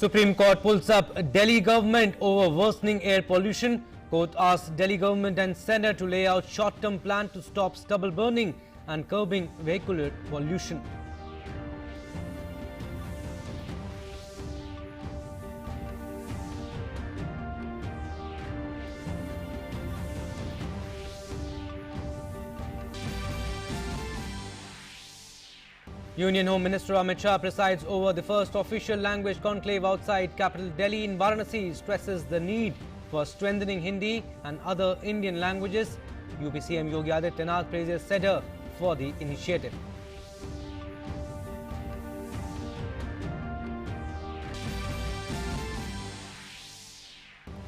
Supreme Court pulls up Delhi government over worsening air pollution. Court asks Delhi government and Centre to lay out short-term plan to stop stubble burning and curbing vehicular pollution. Union Home Minister Amit Shah presides over the first official language conclave outside capital Delhi in Varanasi, stresses the need for strengthening Hindi and other Indian languages. UP CM Yogi Adityanath praises SEDA for the initiative.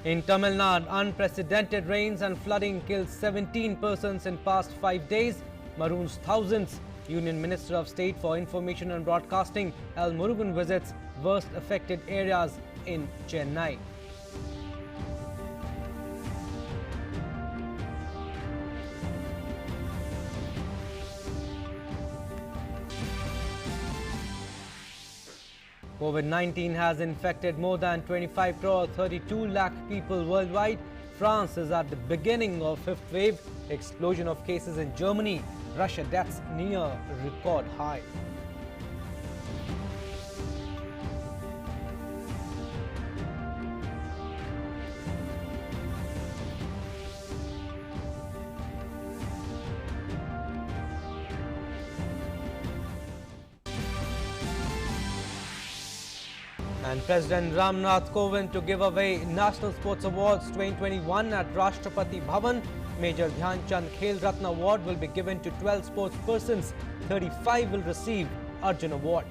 In Tamil Nadu, unprecedented rains and flooding killed 17 persons in past 5 days, maroons thousands. Union Minister of State for Information and Broadcasting L. Murugan visits worst affected areas in Chennai. COVID-19 has infected more than 25 crore 32 lakh people worldwide. France is at the beginning of fifth wave. Explosion of cases in Germany. Russia deaths near record high. And President Ramnath Kovind to give away National Sports Awards 2021 at Rashtrapati Bhavan. Major Dhyan Chand Khel Ratna Award will be given to 12 sports persons. 35 will receive Arjun Award.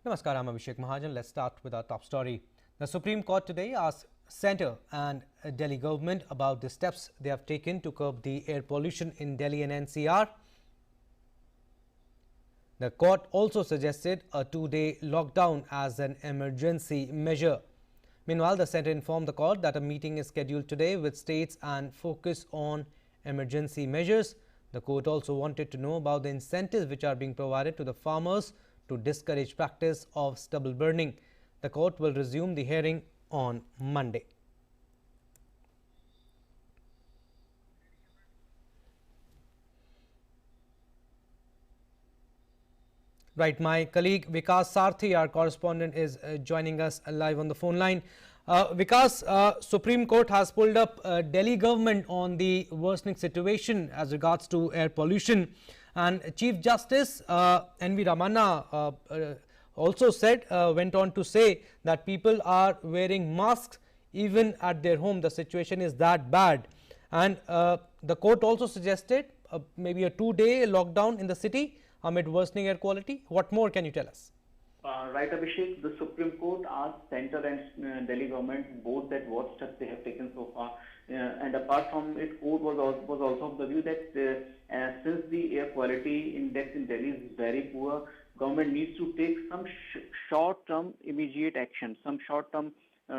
Namaskar, I'm Abhishek Mahajan. Let's start with our top story. The Supreme Court today asked Centre and Delhi government about the steps they have taken to curb the air pollution in Delhi and NCR. The court also suggested a 2-day lockdown as an emergency measure. Meanwhile, the Centre informed the court that a meeting is scheduled today with states and focus on emergency measures. The court also wanted to know about the incentives which are being provided to the farmers to discourage practice of stubble burning. The court will resume the hearing on Monday. Right, my colleague Vikas Sarthi, our correspondent, is joining us live on the phone line. Vikas, Supreme Court has pulled up Delhi government on the worsening situation as regards to air pollution, and Chief Justice N.V. Ramana also said, went on to say that people are wearing masks even at their home. The situation is that bad, and the court also suggested maybe a 2-day lockdown in the city amid worsening air quality. What more can you tell us? Right, Abhishek. The Supreme Court asked Centre and Delhi government both that what steps they have taken so far. And apart from it, court was also of the view that since the air quality index in Delhi is very poor, government needs to take some short-term immediate action. Some short-term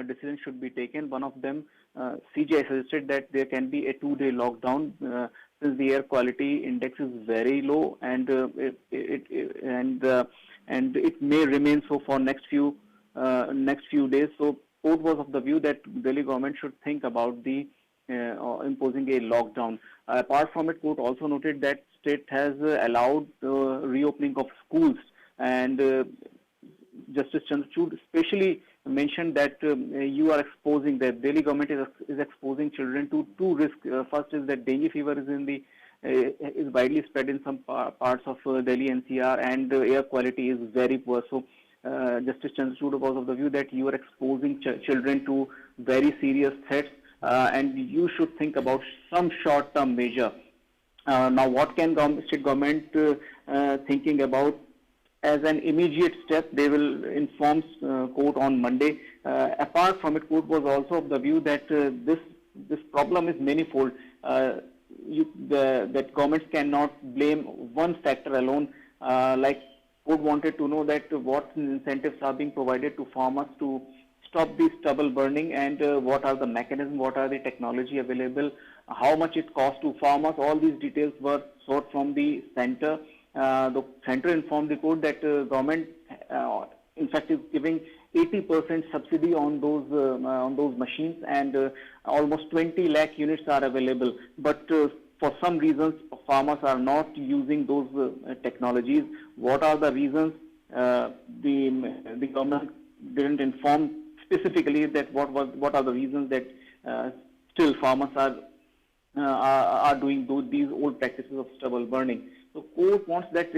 decisions should be taken. One of them, CJ suggested that there can be a 2-day lockdown since the air quality index is very low, and it may remain so for next few days. So court was of the view that Delhi government should think about the imposing a lockdown. Apart from it, court also noted that state has allowed reopening of schools, and Justice Chandrachud especially mentioned that you are exposing, that Delhi government is exposing children to two risks. First is that dengue fever is widely spread in some parts of Delhi NCR, and the air quality is very poor. So Justice Chandrachud was of the view that you are exposing children to very serious threats, and you should think about some short-term measure. Now, what can state government thinking about? As an immediate step, they will inform court on Monday. Apart from it, court was also of the view that this problem is manifold. That governments cannot blame one factor alone. Like court wanted to know that what incentives are being provided to farmers to stop the stubble burning, and what are the mechanisms, what are the technology available how much it costs to farmers. All these details were sought from the center. The center informed the court that government, in fact, is giving 80% subsidy on those machines, and almost 20 lakh units are available. But for some reasons, farmers are not using those technologies. What are the reasons? The government didn't inform specifically that what are the reasons that still farmers are doing these old practices of stubble burning. So court wants that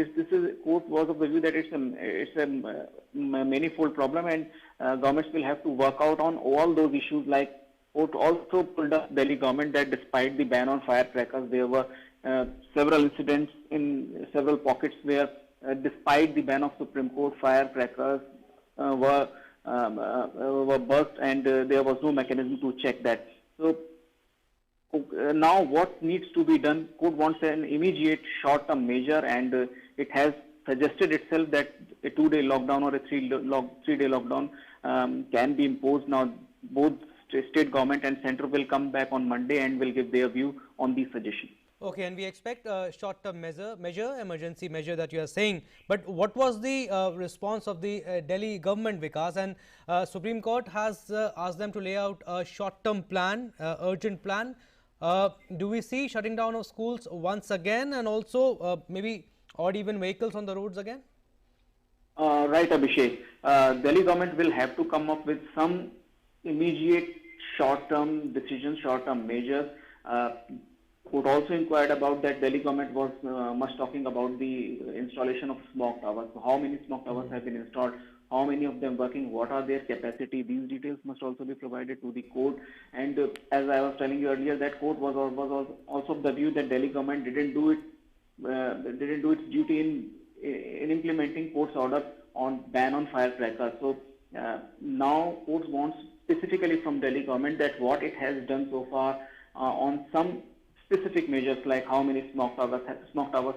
court was of the view that it's a manifold problem, and governments will have to work out on all those issues. Like court also pulled up Delhi government that despite the ban on firecrackers, there were several incidents in several pockets where despite the ban of Supreme Court, firecrackers were burst, and there was no mechanism to check that. So now what needs to be done? Court wants an immediate short-term measure, and it has suggested itself that a 2-day lockdown or a 3-day lockdown can be imposed. Now both state government and center will come back on Monday and will give their view on these suggestions. Okay, and we expect a short-term emergency measure that you are saying. But what was the response of the Delhi government, Vikas? And Supreme Court has asked them to lay out a short-term plan, urgent plan. Do we see shutting down of schools once again, and also maybe odd even vehicles on the roads again? Right, Abhishek. Delhi government will have to come up with some immediate short-term decisions, short-term measures. Court also inquired about that. Delhi government was much talking about the installation of smog towers. So how many smog towers have been installed? How many of them working? What are their capacity? These details must also be provided to the court. And as I was telling you earlier, that court was also of the view that Delhi government didn't do its duty in implementing court's order on ban on firecrackers. So now court wants specifically from Delhi government that what it has done so far on some specific measures, like how many smog towers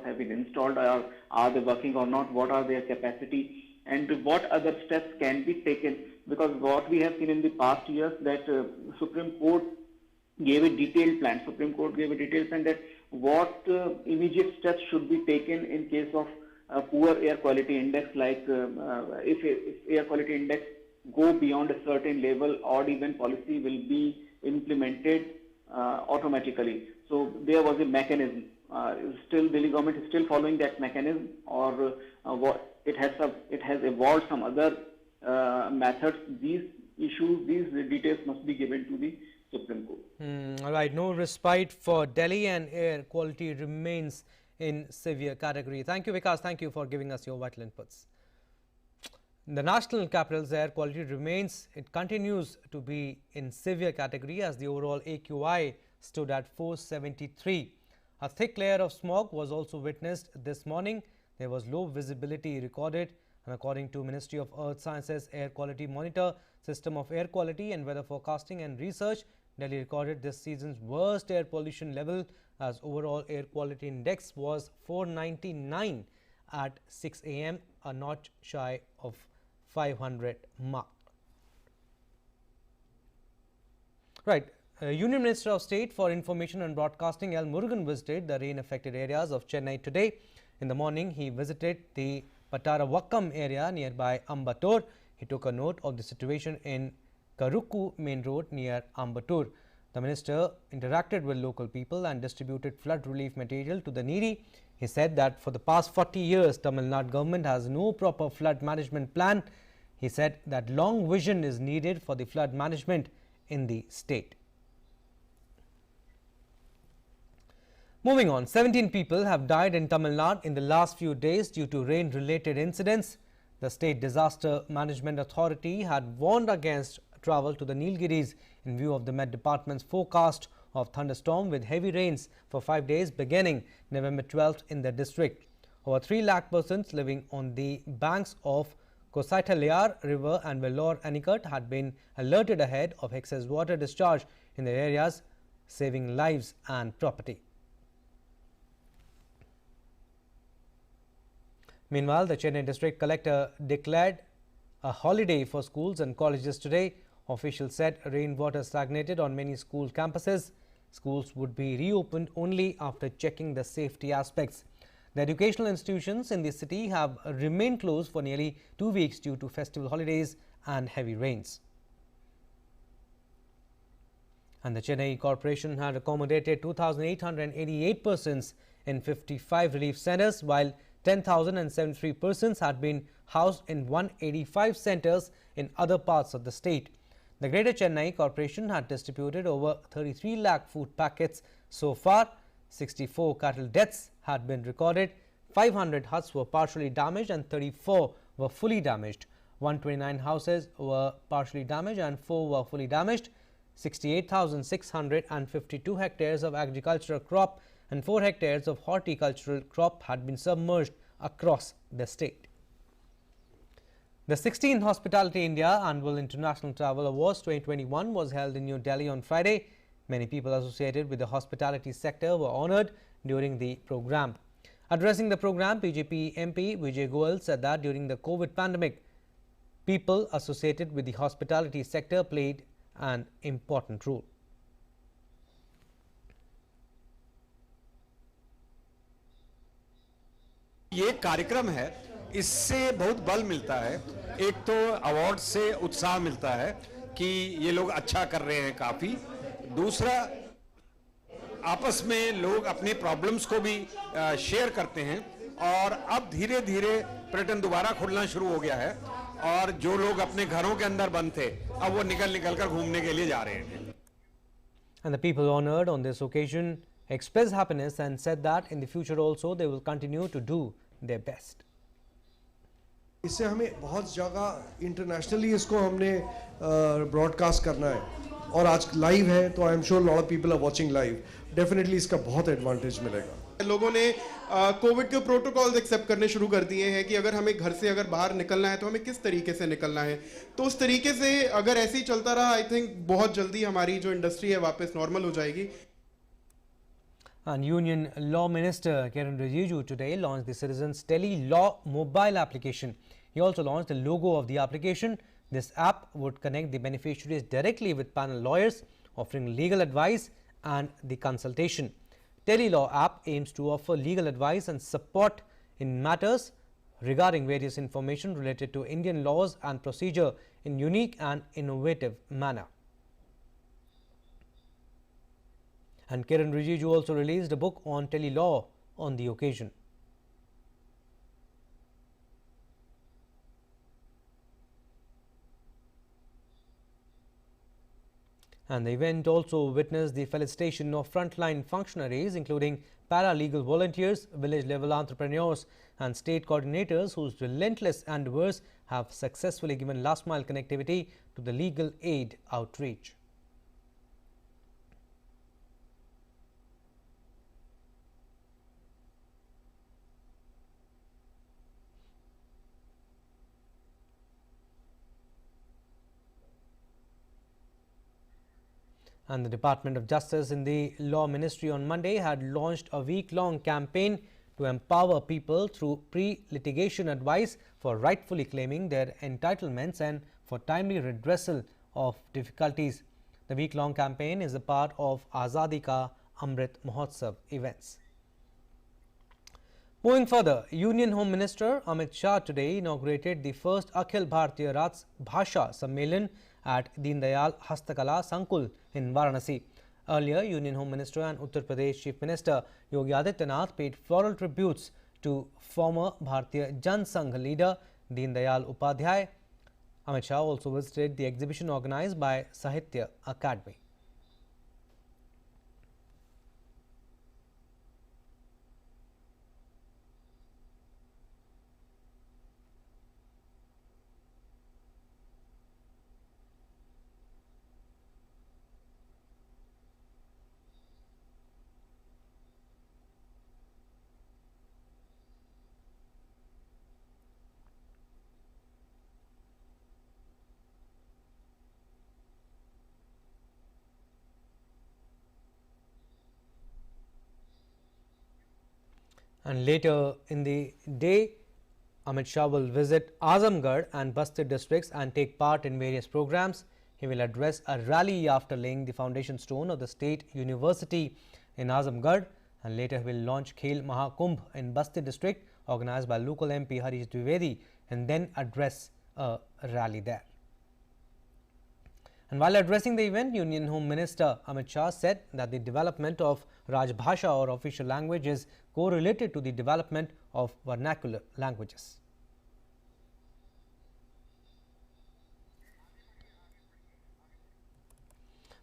have been installed, or are they working or not, what are their capacity, and what other steps can be taken. Because what we have seen in the past years, that Supreme Court gave a detailed plan. That what immediate steps should be taken in case of poor air quality index, like if air quality index go beyond a certain level, odd even policy will be implemented automatically. So there was a mechanism. Still, Delhi government is still following that mechanism, or what it has evolved some other methods. These issues, these details must be given to the Supreme Court. All right, no respite for Delhi, and air quality remains in severe category. Thank you, Vikas. Thank you for giving us your vital inputs. The national capital's air quality continues to be in severe category, as the overall AQI stood at 473. A thick layer of smog was also witnessed this morning. There was low visibility recorded, and according to Ministry of Earth Sciences Air Quality Monitor System of Air Quality and Weather Forecasting and Research, Delhi recorded this season's worst air pollution level, as overall air quality index was 499 at 6 a.m., a notch shy of 500 mark. Right. Union Minister of State for Information and Broadcasting L. Murugan visited the rain-affected areas of Chennai today. In the morning, he visited the Pataravakkam area nearby Ambattur. He took a note of the situation in Karukku main road near Ambattur. The minister interacted with local people and distributed flood relief material to the needy. He said that for the past 40 years, Tamil Nadu government has no proper flood management plan. He said that long vision is needed for the flood management in the state. Moving on, 17 people have died in Tamil Nadu in the last few days due to rain-related incidents. The State Disaster Management Authority had warned against travel to the Nilgiris in view of the Met Department's forecast of thunderstorm with heavy rains for 5 days beginning November 12th in the district. Over 3 lakh persons living on the banks of Kosaithalayar River and Vellore Anicut had been alerted ahead of excess water discharge in their areas, saving lives and property. Meanwhile, the Chennai District Collector declared a holiday for schools and colleges today. Officials said rainwater stagnated on many school campuses. schools would be reopened only after checking the safety aspects. The educational institutions in the city have remained closed for nearly 2 weeks due to festival holidays and heavy rains. And the Chennai Corporation had accommodated 2,888 persons in 55 relief centres, while 10,073 persons had been housed in 185 centres in other parts of the state. The Greater Chennai Corporation had distributed over 33 lakh food packets so far. 64 cattle deaths had been recorded, 500 huts were partially damaged and 34 were fully damaged. 129 houses were partially damaged and 4 were fully damaged. 68,652 hectares of agricultural crop and 4 hectares of horticultural crop had been submerged across the state. The 16th Hospitality India Annual International Travel Awards 2021 was held in New Delhi on Friday. Many people associated with the hospitality sector were honoured during the program. Addressing the program, BJP MP Vijay Goel said that during the COVID pandemic, people associated with the hospitality sector played an important role. ये कार्यक्रम है, इससे बहुत बल मिलता है। एक तो अवार्ड से उत्साह मिलता है कि ये लोग अच्छा कर रहे हैं काफी। दूसरा, आपस में लोग अपने प्रॉब्लम्स को भी शेयर करते हैं और अब धीरे धीरे पर्यटन दोबारा खुलना शुरू हो गया है और जो लोग अपने घरों के अंदर बंद थे अब वो निकल कर घूमने के लिए जा रहे हैं। And the people honoured on this occasion expressed happiness and said that in the future also they will continue to do their best. इससे हमें बहुत जगह इंटरनेशनली इसको हमने ब्रॉडकास्ट करना है और आज लाइव है तो I am sure lot of people are watching live. Definitely इसका बहुत एडवांटेज मिलेगा। लोगों ने कोविड के प्रोटोकॉल्स एक्सेप्ट करने शुरू कर दिए हैं कि अगर हमें घर से अगर बाहर निकलना है तो हमें किस तरीके से निकलना है। तो उस तरीके से अगर ऐसे ही चलता रहा, आई थिंक बहुत जल्दी हमारी जो इंडस्ट्री है वापस नॉर्मल हो जाएगी। And Union Law Minister Kiren Rijiju today launched the Citizens Tele Law mobile application. He also launched the logo of the application. This app would connect the beneficiaries directly with panel lawyers, offering legal advice and the consultation. Tele-Law app aims to offer legal advice and support in matters regarding various information related to Indian laws and procedure in unique and innovative manner. And Kiren Rijiju also released a book on Tele-Law on the occasion. And the event also witnessed the felicitation of frontline functionaries, including paralegal volunteers, village level entrepreneurs and state coordinators whose relentless endeavours have successfully given last mile connectivity to the legal aid outreach. And the Department of Justice in the Law Ministry on Monday had launched a week-long campaign to empower people through pre-litigation advice for rightfully claiming their entitlements and for timely redressal of difficulties. The week-long campaign is a part of Azadi Ka Amrit Mahotsav events. Moving further, Union Home Minister Amit Shah today inaugurated the first Akhil Bharatiya Raj Bhasha Sammelan at Deen Dayal Hastakala Sankul in Varanasi. Earlier, Union Home Minister and Uttar Pradesh Chief Minister Yogi Adityanath paid floral tributes to former Bharatiya Jan Sangh leader Deen Dayal Upadhyay. Amit Shah also visited the exhibition organized by Sahitya Academy. And later in the day, Amit Shah will visit Azamgarh and Bastir districts and take part in various programs. He will address a rally after laying the foundation stone of the State University in Azamgarh, and later he will launch Khel Mahakumbh in Basti district organized by local MP Harish Dwivedi, and then address a rally there. And while addressing the event, Union Home Minister Amit Shah said that the development of Rajbhasha or official language is correlated to the development of vernacular languages.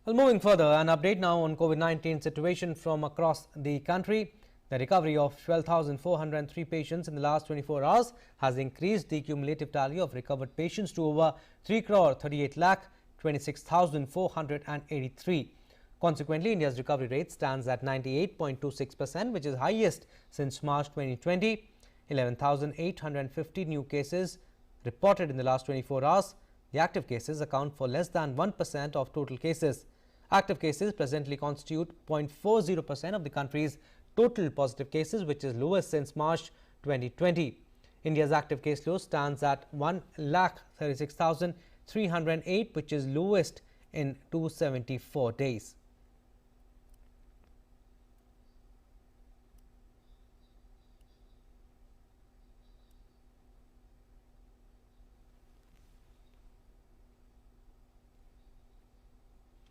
Well, moving further, an update now on COVID-19 situation from across the country. The recovery of 12,403 patients in the last 24 hours has increased the cumulative tally of recovered patients to over 3 crore 38 lakh 26,483. Consequently, India's recovery rate stands at 98.26%, which is highest since March 2020. 11,850 new cases reported in the last 24 hours. The active cases account for less than 1% of total cases. Active cases presently constitute 0.40% of the country's total positive cases, which is lowest since March 2020. India's active case load stands at 1,36,308, which is lowest in 274 days.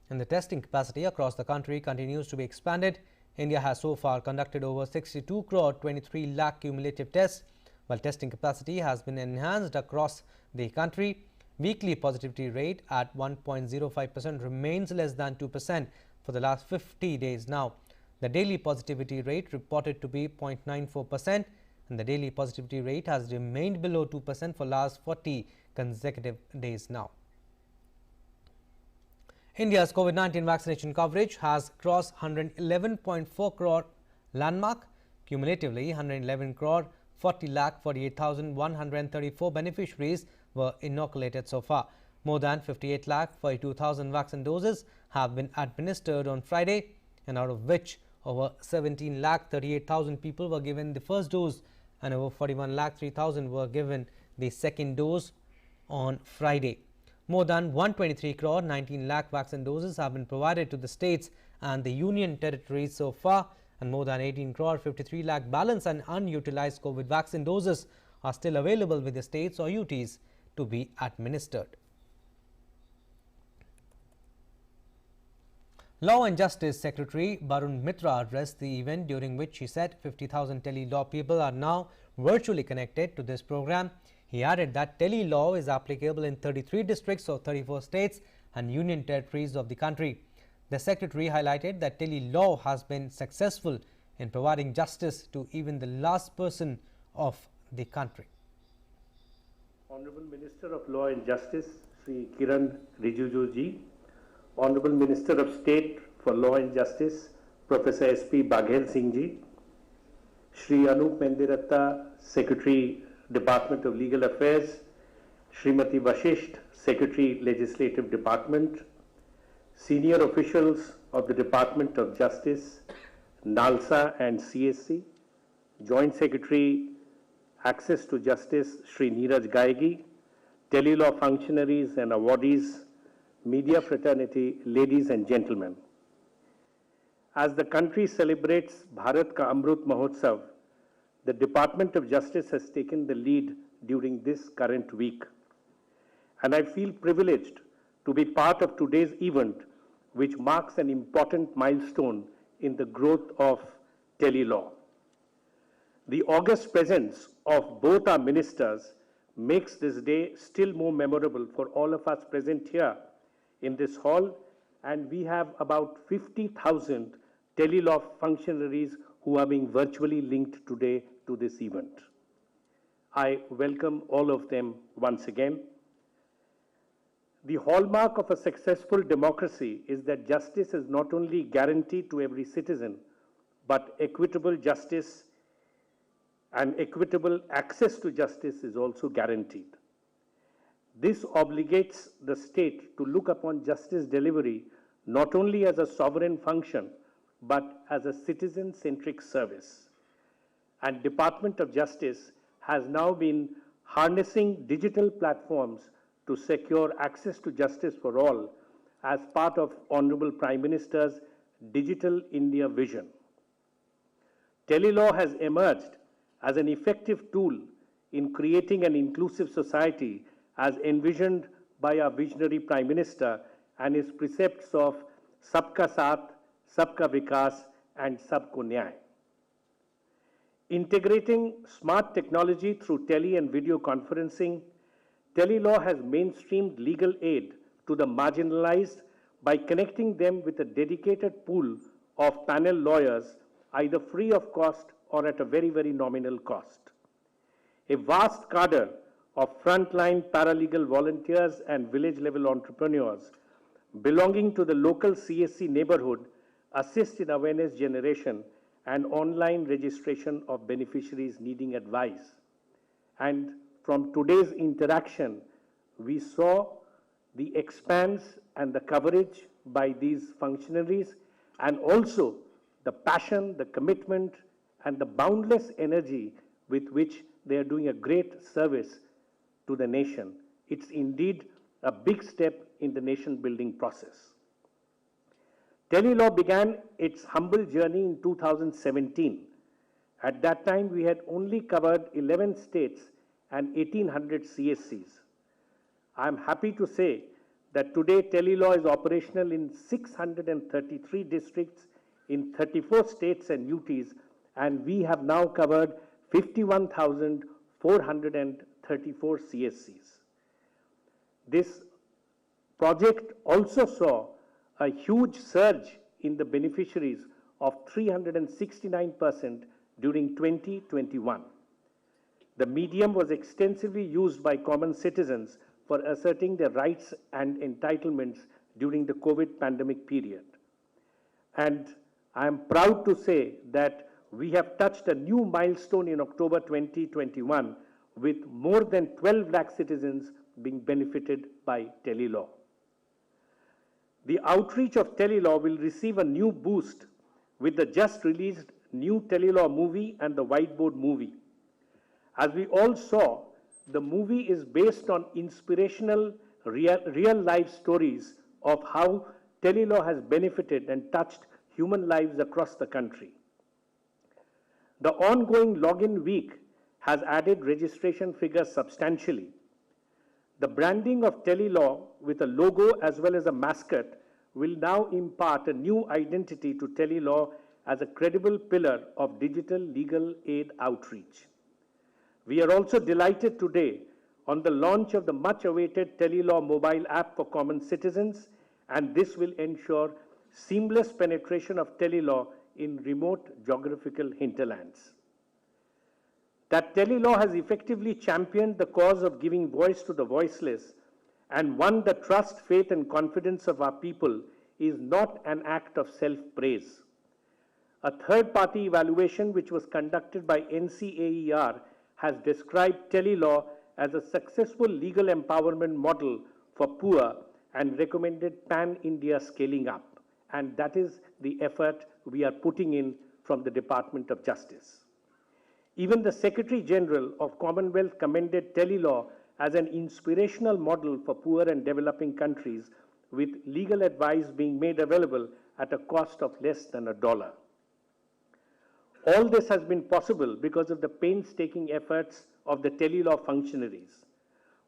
And the testing capacity across the country continues to be expanded. India has so far conducted over 62 crore 23 lakh cumulative tests, while testing capacity has been enhanced across the country. Weekly positivity rate at 1.05% remains less than 2% for the last 50 days now. The daily positivity rate reported to be 0.94%, and the daily positivity rate has remained below 2% for last 40 consecutive days now. India's COVID-19 vaccination coverage has crossed 111.4 crore landmark. Cumulatively, 111 crore 40 lakh 48,134 beneficiaries were inoculated so far. More than 58 lakh 42,000 vaccine doses have been administered on Friday, and out of which over 17 lakh 38,000 people were given the first dose, and over 41 lakh 3,000 were given the second dose on Friday. More than 123 crore 19 lakh vaccine doses have been provided to the states and the union territories so far, and more than 18 crore 53 lakh balance and unutilized COVID vaccine doses are still available with the states or UTs to be administered. Law and Justice Secretary Barun Mitra addressed the event, during which he said 50,000 tele-law people are now virtually connected to this program. He added that tele-law is applicable in 33 districts of 34 states and union territories of the country. The secretary highlighted that tele-law has been successful in providing justice to even the last person of the country. Honorable Minister of Law and Justice, Sri Kiran Rijiju ji, Honorable Minister of State for Law and Justice, Professor S.P. Baghel Singh ji, Sri Anup Mendiratta, Secretary, Department of Legal Affairs, Srimati Vashisht, Secretary, Legislative Department, senior officials of the Department of Justice, NALSA and CSC, Joint Secretary, Access to Justice, Sri Neeraj Gaigi, tele-law functionaries and awardees, media fraternity, ladies and gentlemen. As the country celebrates Bharat Ka Amrut Mahotsav, the Department of Justice has taken the lead during this current week. And I feel privileged to be part of today's event, which marks an important milestone in the growth of tele-law. The august presence of both our ministers makes this day still more memorable for all of us present here in this hall, and we have about 50,000 tele-law functionaries who are being virtually linked today to this event. I welcome all of them once again. The hallmark of a successful democracy is that justice is not only guaranteed to every citizen, but equitable justice and equitable access to justice is also guaranteed. This obligates the state to look upon justice delivery not only as a sovereign function, but as a citizen-centric service. And Department of Justice has now been harnessing digital platforms to secure access to justice for all as part of Honorable Prime Minister's Digital India vision. Telelaw has emerged as an effective tool in creating an inclusive society as envisioned by our visionary Prime Minister and his precepts of Sabka Saath, Sabka Vikas and Sabko Nyay. Integrating smart technology through tele and video conferencing, Telelaw has mainstreamed legal aid to the marginalized by connecting them with a dedicated pool of panel lawyers, either free of cost or at a very, very nominal cost. A vast cadre of frontline paralegal volunteers and village-level entrepreneurs belonging to the local CSC neighborhood assist in awareness generation and online registration of beneficiaries needing advice. And from today's interaction, we saw the expanse and the coverage by these functionaries, and also the passion, the commitment, and the boundless energy with which they are doing a great service to the nation. It's indeed a big step in the nation-building process. Telelaw began its humble journey in 2017. At that time, we had only covered 11 states and 1,800 CSCs. I'm happy to say that today Telelaw is operational in 633 districts in 34 states and UTs, and we have now covered 51,434 CSCs. This project also saw a huge surge in the beneficiaries of 369% during 2021. The medium was extensively used by common citizens for asserting their rights and entitlements during the COVID pandemic period. And I am proud to say that we have touched a new milestone in October 2021 with more than 12 lakh citizens being benefited by Telelaw. The outreach of Telelaw will receive a new boost with the just released new Telelaw movie and the Whiteboard movie. As we all saw, the movie is based on inspirational real life stories of how Telelaw has benefited and touched human lives across the country. The ongoing login week has added registration figures substantially. The branding of Telelaw with a logo as well as a mascot will now impart a new identity to Telelaw as a credible pillar of digital legal aid outreach. We are also delighted today on the launch of the much-awaited Telelaw mobile app for common citizens, and this will ensure seamless penetration of Telelaw in remote geographical hinterlands. That Telelaw has effectively championed the cause of giving voice to the voiceless and won the trust, faith, and confidence of our people is not an act of self-praise. A third-party evaluation which was conducted by NCAER has described Telelaw as a successful legal empowerment model for poor and recommended pan-India scaling up. And that is the effort we are putting in from the Department of Justice. Even the Secretary General of Commonwealth commended Telelaw as an inspirational model for poor and developing countries, with legal advice being made available at a cost of less than $1. All this has been possible because of the painstaking efforts of the Telelaw functionaries.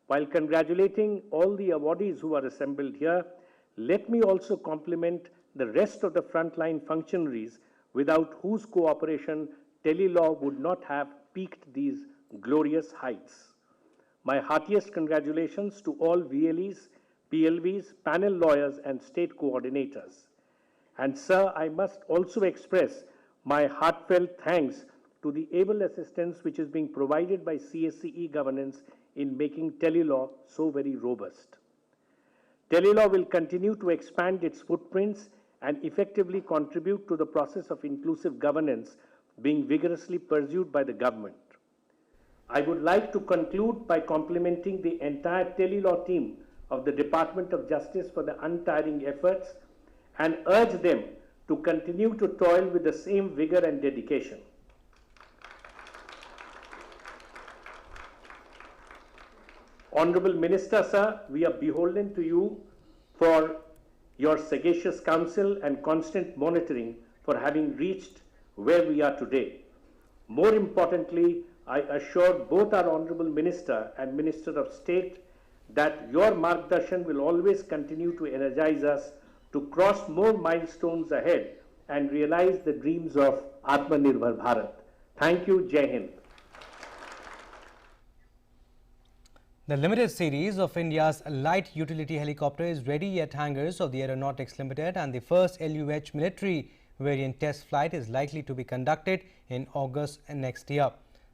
While congratulating all the awardees who are assembled here, let me also compliment the rest of the frontline functionaries without whose cooperation Telelaw would not have peaked these glorious heights. My heartiest congratulations to all VLEs, PLVs, panel lawyers, and state coordinators. And sir, I must also express my heartfelt thanks to the able assistance which is being provided by CSCE governance in making Telelaw so very robust. Telelaw will continue to expand its footprints and effectively contribute to the process of inclusive governance being vigorously pursued by the government. I would like to conclude by complimenting the entire Telelaw team of the Department of Justice for the untiring efforts and urge them to continue to toil with the same vigor and dedication. Honorable Minister, sir, we are beholden to you for your sagacious counsel and constant monitoring for having reached where we are today. More importantly, I assure both our Honorable Minister and Minister of State that your Margdarshan will always continue to energize us to cross more milestones ahead and realize the dreams of Atmanirbhar Bharat. Thank you. Jai Hind. The limited series of India's light utility helicopter is ready at hangars of the Aeronautics Limited, and the first LUH military variant test flight is likely to be conducted in August next year.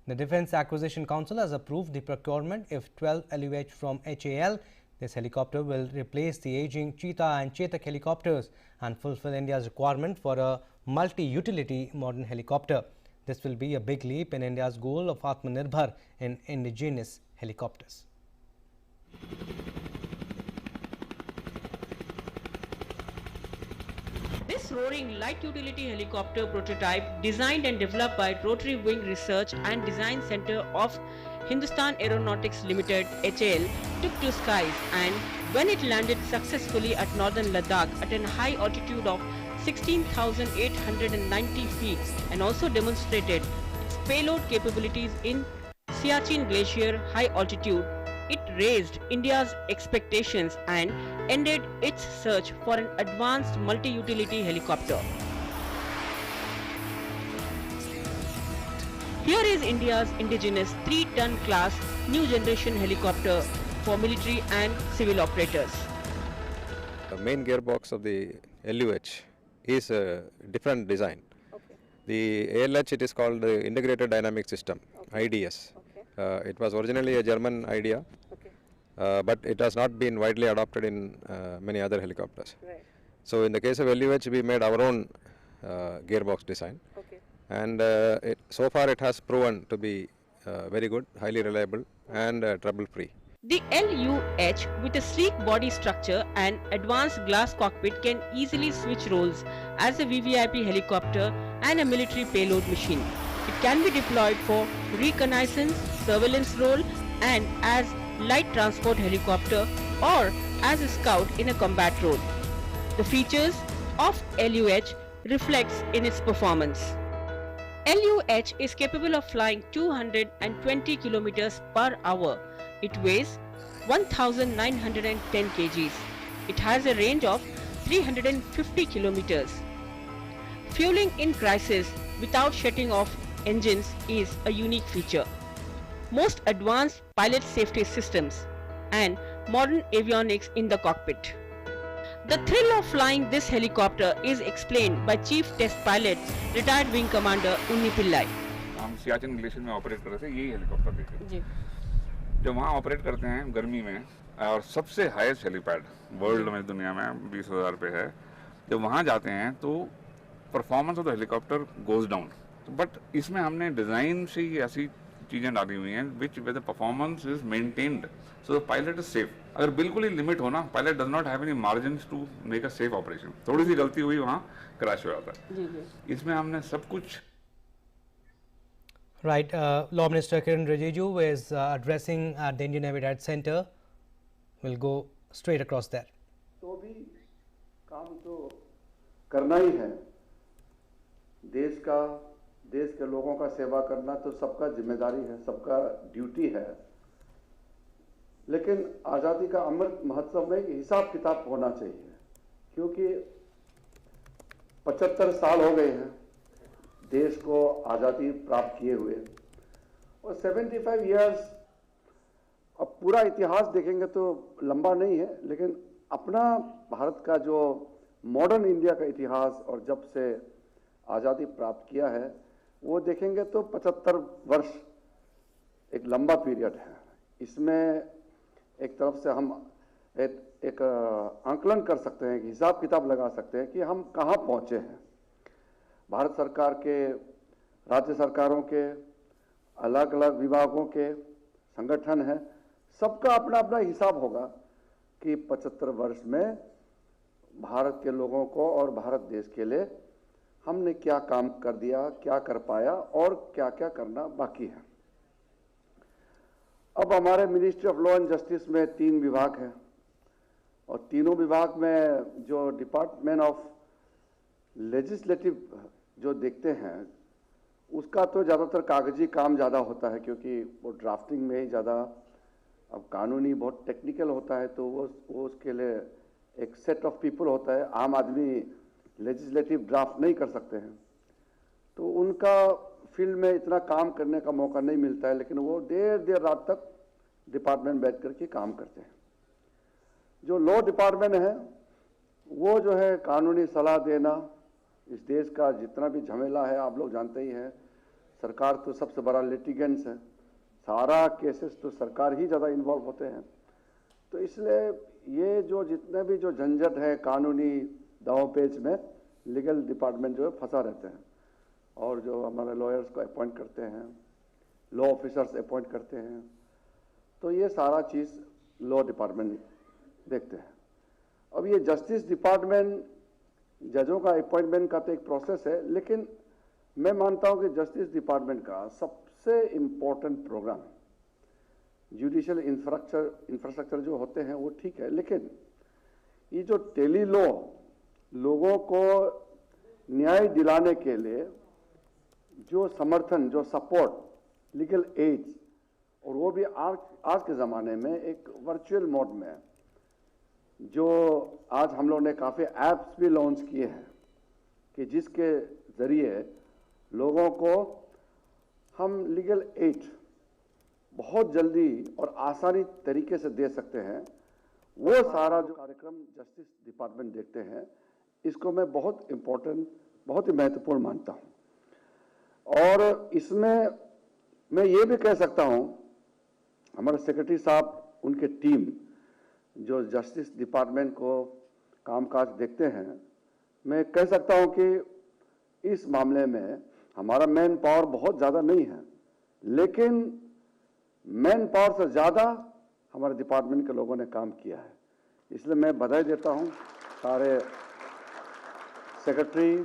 The Defence Acquisition Council has approved the procurement of 12 LUH from HAL. This helicopter will replace the aging Cheetah and Chetak helicopters and fulfill India's requirement for a multi-utility modern helicopter. This will be a big leap in India's goal of Atmanirbhar in indigenous helicopters. This roaring light utility helicopter prototype, designed and developed by Rotary Wing Research and Design Center of Hindustan Aeronautics Limited (HAL), took to skies, and when it landed successfully at northern Ladakh at a high altitude of 16,890 feet and also demonstrated its payload capabilities in Siachen Glacier high altitude, it raised India's expectations and ended its search for an advanced multi-utility helicopter. Here is India's indigenous 3-ton class new generation helicopter for military and civil operators. The main gearbox of the LUH is a different design. Okay. The ALH, it is called the Integrated Dynamic System, IDS. It was originally a German idea, but it has not been widely adopted in many other helicopters. Right. So in the case of LUH, we made our own gearbox design, Okay. and so far it has proven to be very good, highly reliable and trouble-free. The LUH, with a sleek body structure and advanced glass cockpit, can easily switch roles as a VVIP helicopter and a military payload machine. It can be deployed for reconnaissance, surveillance role, and as light transport helicopter or as a scout in a combat role. The features of LUH reflects in its performance. LUH is capable of flying 220 km per hour. It weighs 1,910 kgs. It has a range of 350 km. Fueling in crisis without shutting off engines is a unique feature. Most advanced pilot safety systems and modern avionics in the cockpit. The thrill of flying this helicopter is explained by Chief Test Pilot, retired Wing Commander Unni Pillai. हम Siachen glacier में operate कर रहे थे, यही helicopter देखे जब वहाँ operate करते हैं गर्मी में, और सबसे हाईएस्ट हेलीपैड वर्ल्ड में दुनिया में 20,000 पे है. जब वहाँ जाते हैं तो performance of the helicopter goes down. But इसमें हमने डिज़ाइन से ही ऐसी चीज़ें डाली हुई हैं which with the performance is maintained, so the pilot is safe. अगर बिल्कुल ही लिमिट हो ना, pilot does not have any margins to make a safe operation. थोड़ी सी गलती हुई वहाँ क्रैश हो जाता है. इसमें हमने सब कुछ. Right, Law Minister Kiran Rijiju is addressing at the Indian Habitat Center. We'll go straight across there. तो भी काम तो करना ही है. देश के लोगों का सेवा करना तो सबका जिम्मेदारी है, सबका ड्यूटी है. लेकिन आज़ादी का अमृत महोत्सव में हिसाब किताब होना चाहिए, क्योंकि 75 साल हो गए हैं देश को आज़ादी प्राप्त किए हुए, और 75 इयर्स, अब पूरा इतिहास देखेंगे तो लंबा नहीं है, लेकिन अपना भारत का जो मॉडर्न इंडिया का इतिहास और जब से आज़ादी प्राप्त किया है वो देखेंगे तो 75 वर्ष एक लंबा पीरियड है. इसमें एक तरफ से हम एक आंकलन कर सकते हैं, कि हिसाब किताब लगा सकते हैं कि हम कहाँ पहुँचे हैं. भारत सरकार के, राज्य सरकारों के, अलग अलग विभागों के संगठन हैं, सबका अपना अपना हिसाब होगा कि 75 वर्ष में भारत के लोगों को और भारत देश के लिए हमने क्या काम कर दिया, क्या कर पाया और क्या क्या करना बाकी है. अब हमारे ministry of law and justice में 3 विभाग हैं और तीनों विभाग में जो डिपार्टमेंट ऑफ लेजिस्लेटिव जो देखते हैं उसका तो ज़्यादातर कागजी काम ज़्यादा होता है, क्योंकि वो ड्राफ्टिंग में ही ज़्यादा, अब कानूनी बहुत टेक्निकल होता है तो वो उसके लिए एक सेट ऑफ पीपल होता है। आम आदमी लेजिस्लेटिव ड्राफ्ट नहीं कर सकते हैं, तो उनका फील्ड में इतना काम करने का मौका नहीं मिलता है, लेकिन वो देर रात तक डिपार्टमेंट बैठ कर के काम करते हैं। जो लॉ डिपार्टमेंट है वो जो है कानूनी सलाह देना, इस देश का जितना भी झमेला है आप लोग जानते ही हैं, सरकार तो सबसे बड़ा लिटिगेंट्स है, सारा केसेस तो सरकार ही ज़्यादा इन्वॉल्व होते हैं, तो इसलिए ये जो जितने भी जो झंझट है कानूनी दांवपेच में लीगल डिपार्टमेंट जो है फंसा रहते हैं, और जो हमारे लॉयर्स को अपॉइंट करते हैं, लॉ ऑफिसर्स अपॉइंट करते हैं, तो ये सारा चीज़ लॉ डिपार्टमेंट देखते हैं। अब ये जस्टिस डिपार्टमेंट जजों का अपॉइंटमेंट का तो एक प्रोसेस है, लेकिन मैं मानता हूं कि जस्टिस डिपार्टमेंट का सबसे इम्पोर्टेंट प्रोग्राम जुडिशियल इंफ्रास्ट्रक्चर जो होते हैं वो ठीक है, लेकिन ये जो टेली लॉ लोगों को न्याय दिलाने के लिए जो समर्थन, जो सपोर्ट, लीगल एज, और वो भी आज के ज़माने में एक वर्चुअल मोड में, जो आज हम लोग ने काफ़ी ऐप्स भी लॉन्च किए हैं कि जिसके ज़रिए लोगों को हम लीगल एड बहुत जल्दी और आसानी तरीके से दे सकते हैं। वो सारा जो कार्यक्रम जस्टिस डिपार्टमेंट देखते हैं, इसको मैं बहुत इम्पोर्टेंट, बहुत ही महत्वपूर्ण मानता हूँ। और इसमें मैं ये भी कह सकता हूँ, हमारे सेक्रेटरी साहब, उनके टीम जो जस्टिस डिपार्टमेंट को कामकाज देखते हैं, मैं कह सकता हूं कि इस मामले में हमारा मैन पावर बहुत ज़्यादा नहीं है, लेकिन मैन पावर से ज़्यादा हमारे डिपार्टमेंट के लोगों ने काम किया है। इसलिए मैं बधाई देता हूं सारे सेक्रेटरी,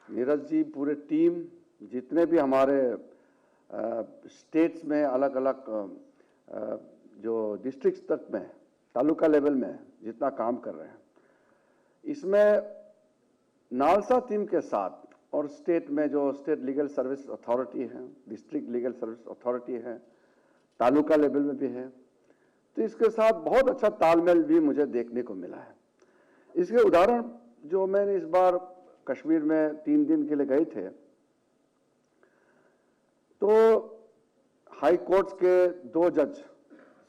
नीरज जी, पूरे टीम, जितने भी हमारे स्टेट्स में अलग अलग जो डिस्ट्रिक्ट तक में, तालुका लेवल में जितना काम कर रहे हैं। इसमें नालसा टीम के साथ और स्टेट में जो स्टेट लीगल सर्विस अथॉरिटी है, डिस्ट्रिक्ट लीगल सर्विस अथॉरिटी है, तालुका लेवल में भी है, तो इसके साथ बहुत अच्छा तालमेल भी मुझे देखने को मिला है। इसके उदाहरण जो मैंने इस बार कश्मीर में 3 दिन के लिए गए थे, तो हाई कोर्ट्स के 2 जज,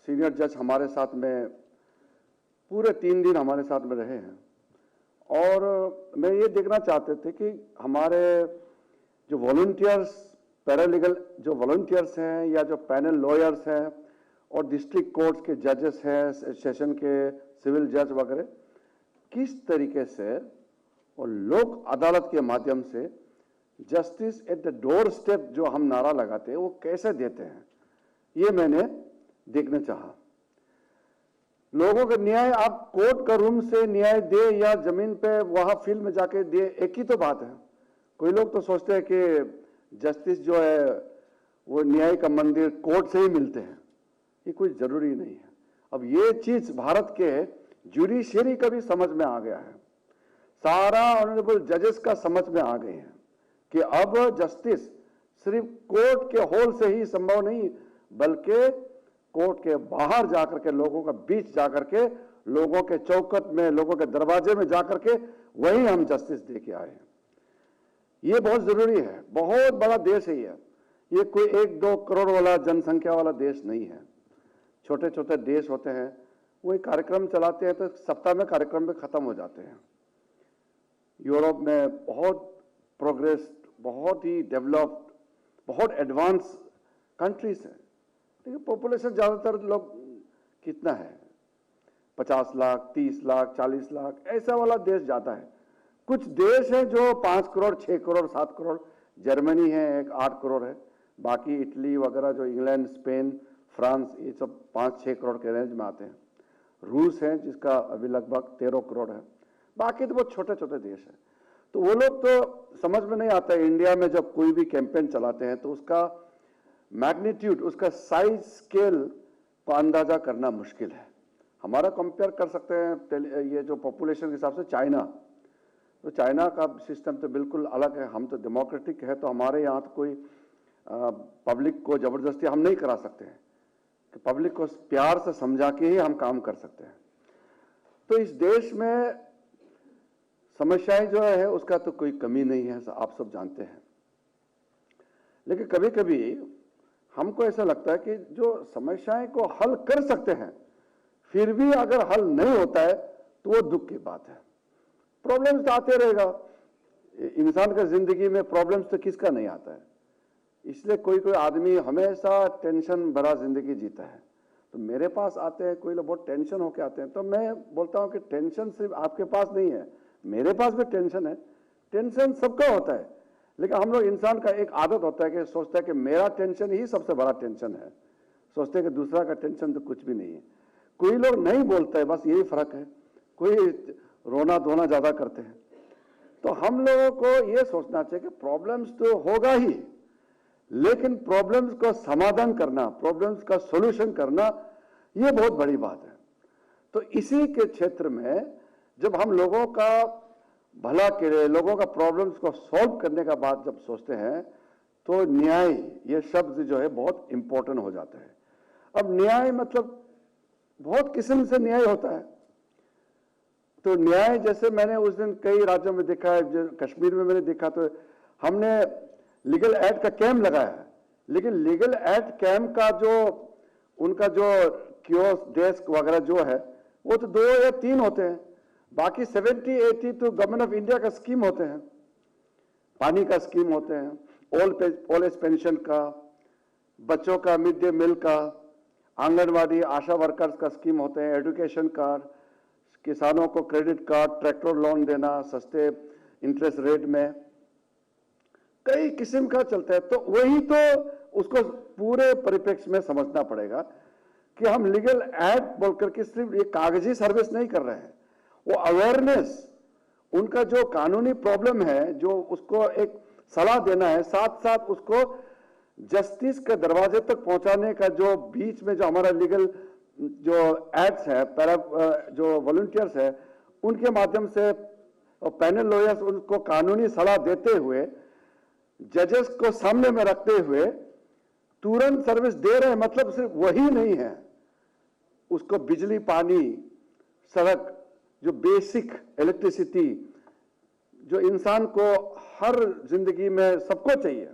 सीनियर जज हमारे साथ में पूरे 3 दिन हमारे साथ में रहे हैं, और मैं ये देखना चाहते थे कि हमारे जो वॉलंटियर्स, पैरालीगल जो वॉलंटियर्स हैं या जो पैनल लॉयर्स हैं और डिस्ट्रिक्ट कोर्ट्स के जजेस हैं, सेशन के सिविल जज वगैरह, किस तरीके से और लोक अदालत के माध्यम से justice at the door step जो हम नारा लगाते हैं वो कैसे देते हैं, ये मैंने देखना चाहा। लोगों का न्याय आप कोर्ट का रूम से न्याय दे या जमीन पे वहां फील्ड में जाके दे, एक ही तो बात है। कोई लोग तो सोचते हैं कि जस्टिस जो है वो न्याय का मंदिर कोर्ट से ही मिलते हैं, ये कोई जरूरी नहीं है। अब ये चीज भारत के जुडिशियरी का भी समझ में आ गया है, सारा ऑनरेबल जजेस का समझ में आ गए हैं कि अब जस्टिस सिर्फ कोर्ट के हॉल से ही संभव नहीं, बल्कि कोर्ट के बाहर जाकर के, लोगों के बीच जाकर के, लोगों के चौखट में, लोगों के दरवाजे में जाकर के वही हम जस्टिस दे के आए हैं। ये बहुत जरूरी है। बहुत बड़ा देश है ये कोई 1-2 करोड़ वाला जनसंख्या वाला देश नहीं है। छोटे छोटे देश होते हैं, वो एक कार्यक्रम चलाते हैं तो सप्ताह में कार्यक्रम में खत्म हो जाते हैं। यूरोप में बहुत प्रोग्रेस, बहुत ही डेवलप्ड, बहुत एडवांस कंट्रीज है, लेकिन पॉपुलेशन ज़्यादातर लोग कितना है, 50 लाख, 30 लाख, 40 लाख, ऐसा वाला देश ज़्यादा है। कुछ देश है जो 5 करोड़, 6 करोड़, 7 करोड़, जर्मनी है एक 8 करोड़ है, बाकी इटली वगैरह जो इंग्लैंड, स्पेन, फ्रांस, ये सब 5-6 करोड़ के रेंज में आते हैं। रूस है जिसका अभी लगभग 13 करोड़ है, बाकी तो बहुत छोटे छोटे देश है। तो वो लोग तो समझ में नहीं आता है। इंडिया में जब कोई भी कैंपेन चलाते हैं तो उसका मैग्नीट्यूड, उसका साइज स्केल को अंदाजा करना मुश्किल है। हमारा कंपेयर कर सकते हैं ये जो पॉपुलेशन के हिसाब से चाइना, तो चाइना का सिस्टम तो बिल्कुल अलग है। हम तो डेमोक्रेटिक है, तो हमारे यहाँ तो कोई पब्लिक को ज़बरदस्ती हम नहीं करा सकते हैं, कि पब्लिक को प्यार से समझा के ही हम काम कर सकते हैं। तो इस देश में समस्याएं जो है उसका तो कोई कमी नहीं है, आप सब जानते हैं। लेकिन कभी कभी हमको ऐसा लगता है कि जो समस्याएं को हल कर सकते हैं फिर भी अगर हल नहीं होता है तो वो दुख की बात है। प्रॉब्लम्स तो आते रहेगा, इंसान का जिंदगी में प्रॉब्लम्स तो किसका नहीं आता है। इसलिए कोई कोई आदमी हमेशा टेंशन भरा जिंदगी जीता है। तो मेरे पास आते हैं कोई लोग बहुत टेंशन होके आते हैं, तो मैं बोलता हूं कि टेंशन सिर्फ आपके पास नहीं है, मेरे पास भी टेंशन है। टेंशन सबका होता है, लेकिन हम लोग इंसान का एक आदत होता है कि सोचता है कि मेरा टेंशन ही सबसे बड़ा टेंशन है, सोचते हैं कि दूसरा का टेंशन तो कुछ भी नहीं है। कोई लोग नहीं बोलते हैं, बस यही फर्क है, कोई रोना धोना ज्यादा करते हैं। तो हम लोगों को यह सोचना चाहिए कि प्रॉब्लम्स तो होगा ही, लेकिन प्रॉब्लम्स को समाधान करना, प्रॉब्लम्स का सॉल्यूशन करना, यह बहुत बड़ी बात है। तो इसी के क्षेत्र में जब हम लोगों का भला के लिए, लोगों का प्रॉब्लम्स को सॉल्व करने का बात जब सोचते हैं तो न्याय ये शब्द जो है बहुत इंपॉर्टेंट हो जाता है। अब न्याय मतलब बहुत किस्म से न्याय होता है। तो न्याय जैसे मैंने उस दिन कई राज्यों में देखा है, जो कश्मीर में मैंने देखा, तो हमने लीगल एड का कैंप लगाया, लेकिन लीगल एड कैंप का जो उनका जो कियोस्क डेस्क वगैरह जो है वो तो 2 या 3 होते हैं, बाकी 70-80 तो गवर्नमेंट ऑफ इंडिया का स्कीम होते हैं, पानी का स्कीम होते हैं, ओल्ड एज पेंशन का, बच्चों का मिड डे मील का, आंगनवाड़ी आशा वर्कर्स का स्कीम होते हैं, एजुकेशन कार्ड, किसानों को क्रेडिट कार्ड, ट्रैक्टर लोन देना सस्ते इंटरेस्ट रेट में, कई किस्म का चलता है। तो वही तो उसको पूरे परिप्रेक्ष्य में समझना पड़ेगा कि हम लीगल एड बोलकर के सिर्फ ये कागजी सर्विस नहीं कर रहे हैं, वो अवेयरनेस, उनका जो कानूनी प्रॉब्लम है जो उसको एक सलाह देना है, साथ साथ उसको जस्टिस के दरवाजे तक पहुंचाने का जो बीच में जो हमारा लीगल जो एड्स है, जो वॉलंटियर्स है, उनके माध्यम से पैनल लॉयर्स उनको कानूनी सलाह देते हुए, जजेस को सामने में रखते हुए तुरंत सर्विस दे रहे हैं। मतलब सिर्फ वही नहीं है, उसको बिजली, पानी, सड़क, जो बेसिक इलेक्ट्रिसिटी जो इंसान को हर जिंदगी में सबको चाहिए,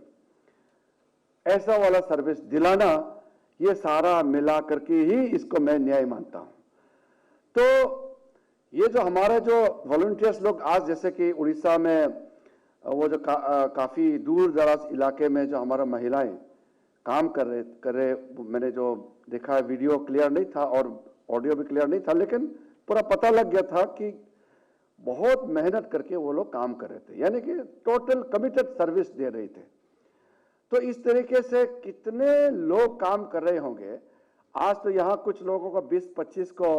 ऐसा वाला सर्विस दिलाना, ये सारा मिला करके ही इसको मैं न्याय मानता हूं। तो ये जो हमारे जो वॉलंटियर्स लोग आज जैसे कि उड़ीसा में वो जो काफी दूर दराज इलाके में जो हमारा महिलाएं काम कर रहे मैंने जो देखा है, वीडियो क्लियर नहीं था और ऑडियो भी क्लियर नहीं था, लेकिन पूरा पता लग गया था कि बहुत मेहनत करके वो लोग काम कर रहे थे, यानी कि टोटल कमिटेड सर्विस दे रहे थे। तो इस तरीके से कितने लोग काम कर रहे होंगे। आज तो यहाँ कुछ लोगों को 20-25 को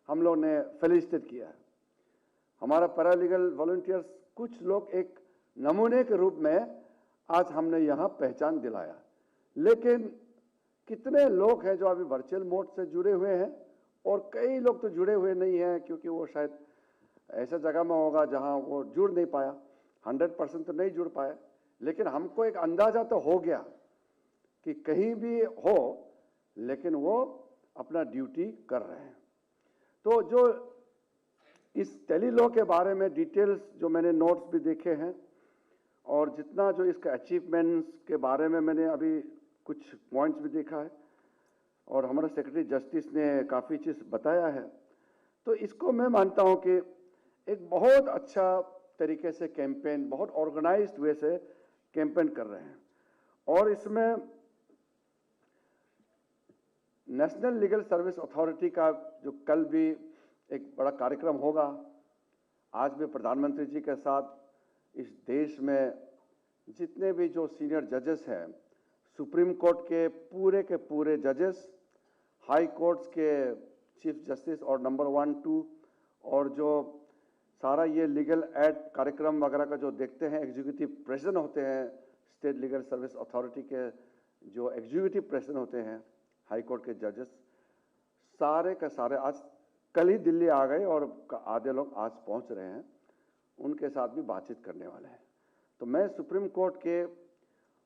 हम लोग ने फेलिसिटेट किया है। हमारा पैरालीगल वॉलंटियर्स कुछ लोग एक नमूने के रूप में आज हमने यहाँ पहचान दिलाया, लेकिन कितने लोग हैं जो अभी वर्चुअल मोड से जुड़े हुए हैं और कई लोग तो जुड़े हुए नहीं हैं, क्योंकि वो शायद ऐसा जगह में होगा जहाँ वो जुड़ नहीं पाया, 100% तो नहीं जुड़ पाया। लेकिन हमको एक अंदाजा तो हो गया कि कहीं भी हो, लेकिन वो अपना ड्यूटी कर रहे हैं। तो जो इस टेलीलॉ के बारे में डिटेल्स जो मैंने नोट्स भी देखे हैं और जितना जो इसके अचीवमेंट्स के बारे में मैंने अभी कुछ पॉइंट्स भी देखा है और हमारा सेक्रेटरी जस्टिस ने काफ़ी चीज़ बताया है, तो इसको मैं मानता हूं कि एक बहुत अच्छा तरीके से कैंपेन, बहुत ऑर्गेनाइज्ड वे से कैंपेन कर रहे हैं। और इसमें नेशनल लीगल सर्विस अथॉरिटी का जो कल भी एक बड़ा कार्यक्रम होगा, आज भी प्रधानमंत्री जी के साथ इस देश में जितने भी जो सीनियर जजेस हैं, सुप्रीम कोर्ट के पूरे जजेस, हाई कोर्ट्स के चीफ जस्टिस और नंबर 1, 2 और जो सारा ये लीगल एड कार्यक्रम वगैरह का जो देखते हैं, एग्जीक्यूटिव प्रेसिडेंट होते हैं स्टेट लीगल सर्विस अथॉरिटी के जो एग्जीक्यूटिव प्रेसिडेंट होते हैं हाई कोर्ट के जजेस, सारे का सारे आज कल ही दिल्ली आ गए और आधे लोग आज पहुंच रहे हैं, उनके साथ भी बातचीत करने वाले हैं। तो मैं सुप्रीम कोर्ट के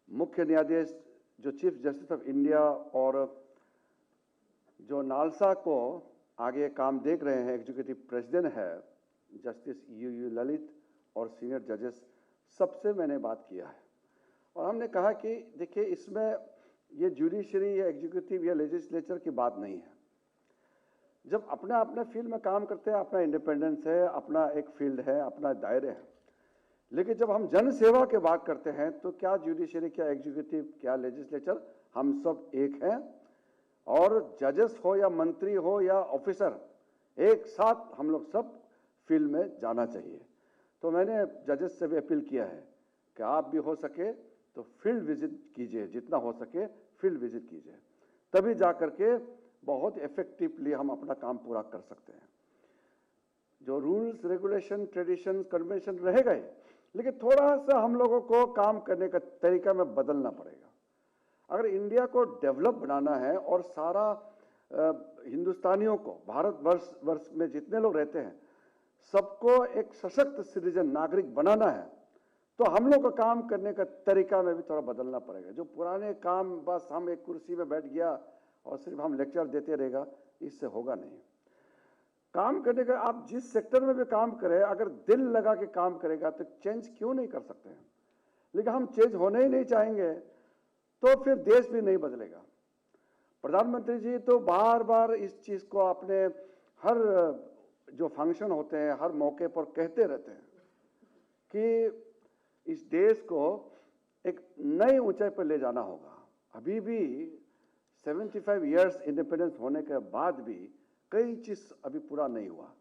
मुख्य न्यायाधीश जो चीफ जस्टिस ऑफ इंडिया और जो नालसा को आगे काम देख रहे हैं, एग्जीक्यूटिव प्रेसिडेंट है जस्टिस यू ललित और सीनियर जजेस, सबसे मैंने बात किया है और हमने कहा कि देखिए इसमें ये जुडिशरी या एग्जीक्यूटिव या लेजिस्लेचर की बात नहीं है। जब अपना अपने फील्ड में काम करते हैं, अपना इंडिपेंडेंस है, अपना एक फील्ड है, अपना दायरे है, लेकिन जब हम जन सेवा की बात करते हैं तो क्या जुडिशरी, क्या एग्जीक्यूटिव, क्या लेजिस्लेचर, हम सब एक हैं और जजेस हो या मंत्री हो या ऑफिसर, एक साथ हम लोग सब फील्ड में जाना चाहिए। तो मैंने जजेस से भी अपील किया है कि आप भी हो सके तो फील्ड विजिट कीजिए, जितना हो सके फील्ड विजिट कीजिए, तभी जा करके बहुत इफेक्टिवली हम अपना काम पूरा कर सकते हैं। जो रूल्स, रेगुलेशन, ट्रेडिशन, कन्वेंशन रहेगा ही, लेकिन थोड़ा सा हम लोगों को काम करने का तरीका में बदलना पड़ेगा। अगर इंडिया को डेवलप बनाना है और सारा हिंदुस्तानियों को, भारतवर्ष में जितने लोग रहते हैं, सबको एक सशक्त सिटीजन, नागरिक बनाना है, तो हम लोग का काम करने का तरीका में भी थोड़ा बदलना पड़ेगा। जो पुराने काम बस हम एक कुर्सी में बैठ गया और सिर्फ हम लेक्चर देते रहेगा, इससे होगा नहीं। काम करने का, आप जिस सेक्टर में भी काम करें, अगर दिल लगा के काम करेगा तो चेंज क्यों नहीं कर सकते हैं। लेकिन हम चेंज होने ही नहीं चाहेंगे तो फिर देश भी नहीं बदलेगा। प्रधानमंत्री जी तो बार बार इस चीज़ को अपने हर जो फंक्शन होते हैं, हर मौके पर कहते रहते हैं कि इस देश को एक नई ऊंचाई पर ले जाना होगा। अभी भी 75 इयर्स इंडिपेंडेंस होने के बाद भी कई चीज़ अभी पूरा नहीं हुआ।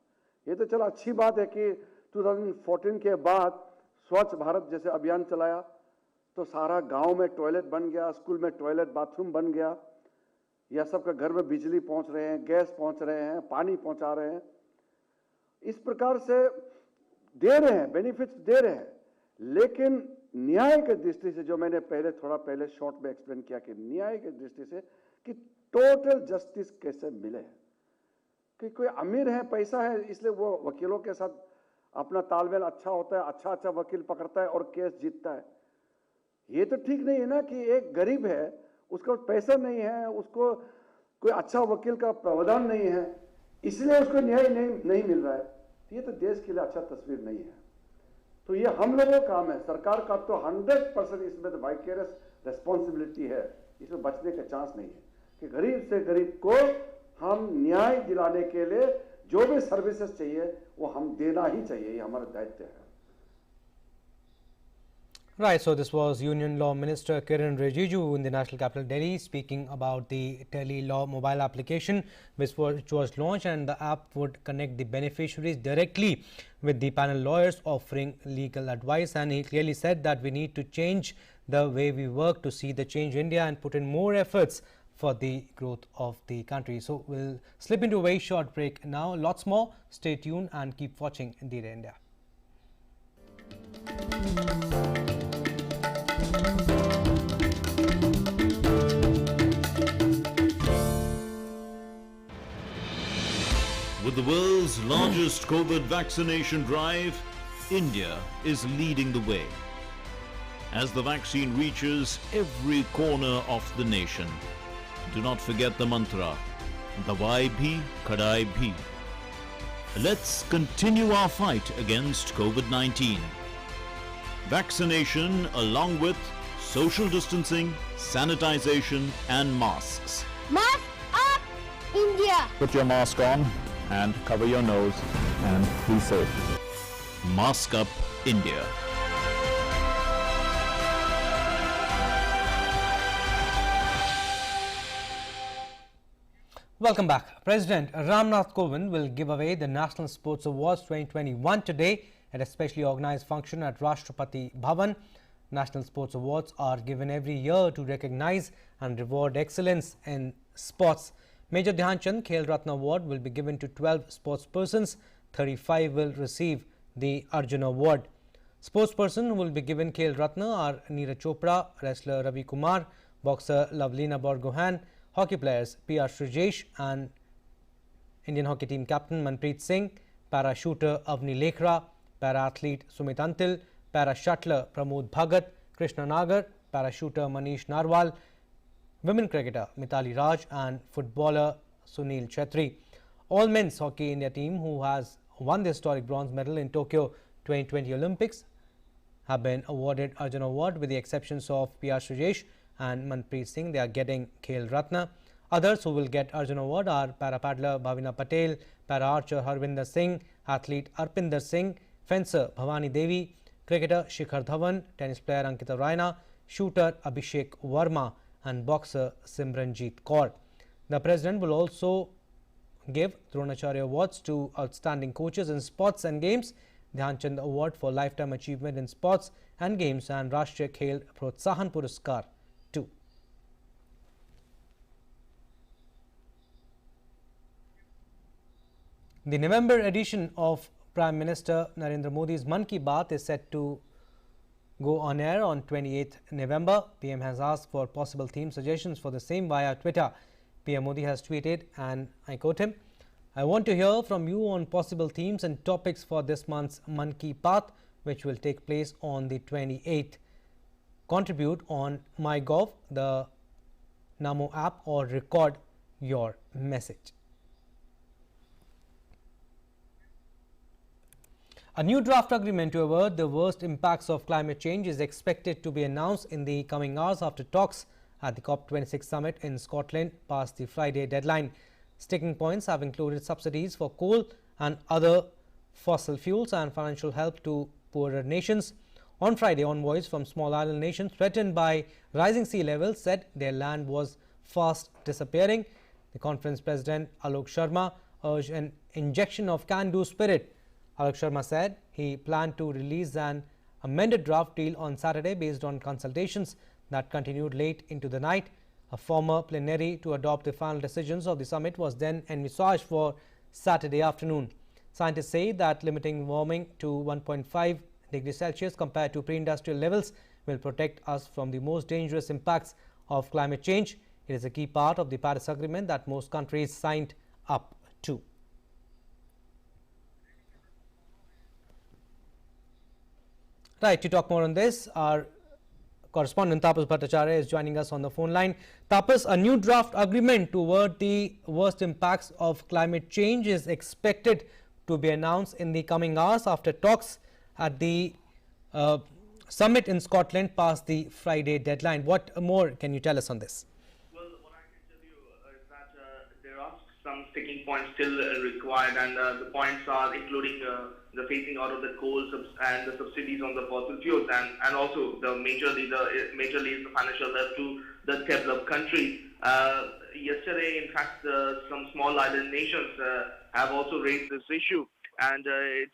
ये तो चलो अच्छी बात है कि 2014 के बाद स्वच्छ भारत जैसे अभियान चलाया तो सारा गांव में टॉयलेट बन गया, स्कूल में टॉयलेट, बाथरूम बन गया, या सबके घर में बिजली पहुंच रहे हैं, गैस पहुंच रहे हैं, पानी पहुंचा रहे हैं। इस प्रकार से दे रहे हैं, बेनिफिट्स दे रहे हैं, लेकिन न्याय के दृष्टि से, जो मैंने थोड़ा पहले शॉर्ट में एक्सप्लेन किया कि न्याय के दृष्टि से कि टोटल जस्टिस कैसे मिले। कि कोई अमीर है, पैसा है, इसलिए वो वकीलों के साथ अपना तालमेल अच्छा होता है, अच्छा वकील पकड़ता है और केस जीतता है। ये तो ठीक नहीं है ना कि एक गरीब है, उसका पैसा नहीं है, उसको कोई अच्छा वकील का प्रावधान नहीं है, इसलिए उसको न्याय नहीं मिल रहा है। ये तो देश के लिए अच्छा तस्वीर नहीं है। तो ये हम लोगों का काम है, सरकार का तो 100% इसमें तो वाइकेरियस रिस्पॉन्सिबिलिटी है, इसमें बचने का चांस नहीं है कि गरीब से गरीब को हम न्याय दिलाने के लिए जो भी सर्विसेज चाहिए वो हम देना ही चाहिए, ये हमारा दायित्व है। Right, so this was Union Law Minister Kiran Rijiju in the National Capital Delhi speaking about the Tele-Law mobile application which was launched, and the app would connect the beneficiaries directly with the panel lawyers offering legal advice. And he clearly said that we need to change the way we work to see the change India and put in more efforts for the growth of the country. So we'll slip into a very short break now. Lots more. Stay tuned and keep watching DD India. With the world's largest COVID vaccination drive, India is leading the way. As the vaccine reaches every corner of the nation, do not forget the mantra, Dawai bhi, Kadai bhi. Let's continue our fight against COVID-19. Vaccination along with social distancing, sanitization and masks. Mask up, India! Put your mask on and cover your nose and be safe. Mask up, India. Welcome back. President Ramnath Kovind will give away the National Sports Awards 2021 today at a specially organized function at Rashtrapati Bhavan. National Sports Awards are given every year to recognize and reward excellence in sports. Major Dhyan Chand Khel Ratna Award will be given to 12 sportspersons. 35 will receive the Arjuna Award. Sportsperson who will be given Khel Ratna are Neeraj Chopra, wrestler Ravi Kumar, boxer Lavlina Borgohain, hockey players P.R. Srijesh and Indian hockey team captain Manpreet Singh, para-shooter Avni Lekhra, para-athlete Sumit Antil, para-shuttler Pramod Bhagat, Krishna Nagar, para-shooter Manish Narwal, women cricketer Mitali Raj and footballer Sunil Chetri. All men's hockey India team who has won the historic bronze medal in Tokyo 2020 Olympics have been awarded Arjun Award with the exceptions of P.R. Srijesh and Manpreet Singh. They are getting Khel Ratna. Others who will get Arjun Award are para-paddler Bhavina Patel, para-archer Harvinder Singh, athlete Arpinder Singh, fencer Bhavani Devi, cricketer Shikhar Dhawan, tennis player Ankita Raina, shooter Abhishek Verma and boxer Simranjeet Kaur. The President will also give Dronacharya Awards to outstanding coaches in sports and games, Dhyan Chand Award for lifetime achievement in sports and games and Rashtriya Khel Protsahan Puraskar too. The November edition of Prime Minister Narendra Modi's Mann Ki Baat is set to go on air on 28th November. PM has asked for possible theme suggestions for the same via Twitter. PM Modi has tweeted, and I quote him, "I want to hear from you on possible themes and topics for this month's Mann Ki Baat, which will take place on the 28th. Contribute on MyGov, the Namo app, or record your message." A new draft agreement to avert the worst impacts of climate change is expected to be announced in the coming hours after talks at the COP26 summit in Scotland passed the Friday deadline. Sticking points have included subsidies for coal and other fossil fuels and financial help to poorer nations. On Friday, envoys from small island nations threatened by rising sea levels said their land was fast disappearing. The conference president Alok Sharma urged an injection of can-do spirit. Alok Sharma said he planned to release an amended draft deal on Saturday based on consultations that continued late into the night. A former plenary to adopt the final decisions of the summit was then envisaged for Saturday afternoon. Scientists say that limiting warming to 1.5 degrees Celsius compared to pre-industrial levels will protect us from the most dangerous impacts of climate change. It is a key part of the Paris Agreement that most countries signed up to. Right, to talk more on this, our correspondent Tapas Bhattacharya is joining us on the phone line. Tapas, a new draft agreement to avert the worst impacts of climate change is expected to be announced in the coming hours after talks at the summit in Scotland passed the Friday deadline. What more can you tell us on this? Well, what I can tell you is that there are some sticking points still required, and the points are including the phasing out of the coal and the subsidies on the fossil fuels, and also the majorly the financial help to the developed countries. Yesterday, in fact, some small island nations have also raised this issue, and the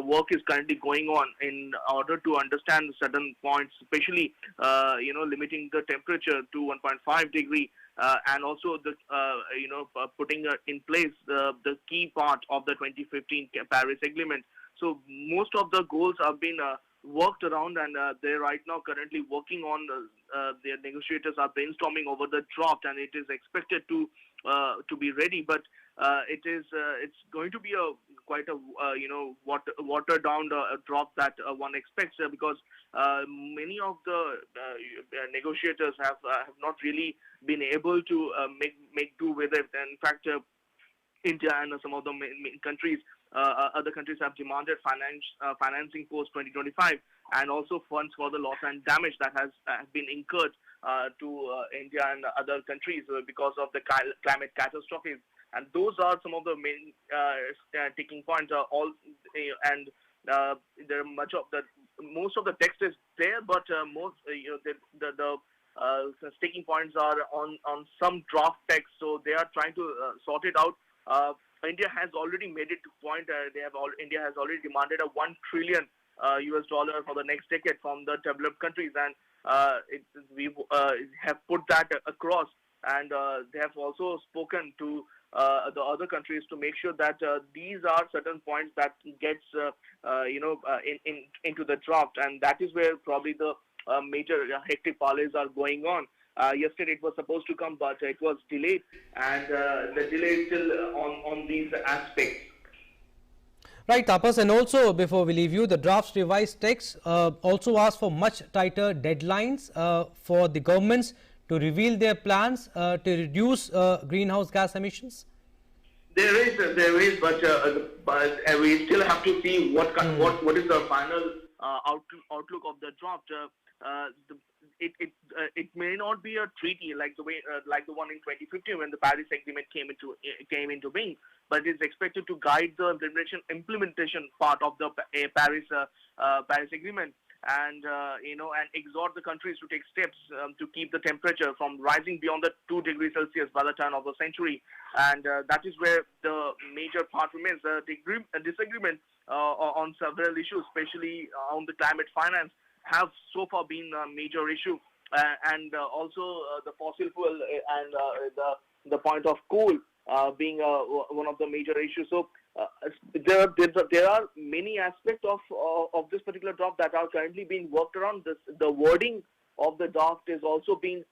work is currently going on in order to understand certain points, especially limiting the temperature to 1.5 degree. And also the putting in place the key part of the 2015 Paris Agreement. So most of the goals have been worked around, and they're right now currently working on. Their negotiators are brainstorming over the draft, and it is expected to be ready. But it's going to be quite a watered down draft that one expects, because many of the negotiators have not really been able to make do with it. And in fact, India and some of the main countries, other countries have demanded financing post 2025, and also funds for the loss and damage that has been incurred to India and other countries because of the climate catastrophes. And those are some of the main sticking points. There are most of the text is there, but the sticking points are on some draft text, so they are trying to sort it out. India has already made it to point. India has already demanded a $1 trillion US dollar for the next decade from the developed countries, and we have put that across, and they have also spoken to the other countries to make sure that these are certain points that gets into the draft, and that is where probably the major hectic parleys are going on. Yesterday it was supposed to come, but it was delayed, and the delay is still on these aspects. Right, Tapas, and also before we leave you, the draft's revised text also asks for much tighter deadlines for the governments to reveal their plans to reduce greenhouse gas emissions. There is, but we still have to see what is the final outlook of the draft. It may not be a treaty like the one in 2015 when the Paris Agreement came into being, but it's expected to guide the implementation part of the Paris Agreement, and and exhort the countries to take steps to keep the temperature from rising beyond the 2 degrees Celsius by the turn of the century, and that is where the major part remains. A disagreement on several issues, especially on the climate finance, have so far been a major issue, and also the fossil fuel and the point of coal being one of the major issues. So there are many aspects of this particular draft that are currently being worked around. The wording of the draft is also being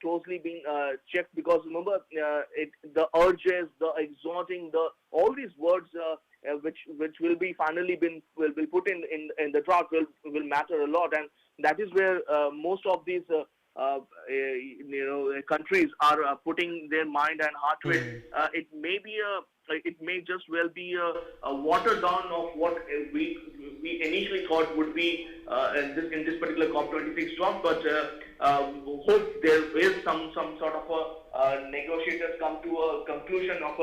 closely being checked, because remember the urges, the exhorting, all these words which will be finally will be put in the draft will matter a lot, and that is where most of these countries are putting their mind and heart to it. It may just well be a watered down of what we initially thought would be in this particular COP26 draft, but hope there is some sort of negotiators come to a conclusion of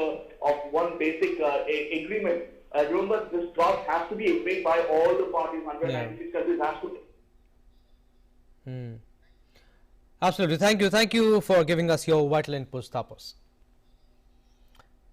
one basic agreement. Remember, this draft has to be agreed by all the parties. 196 countries has to. Absolutely. Thank you for giving us your vital inputs, Tapas.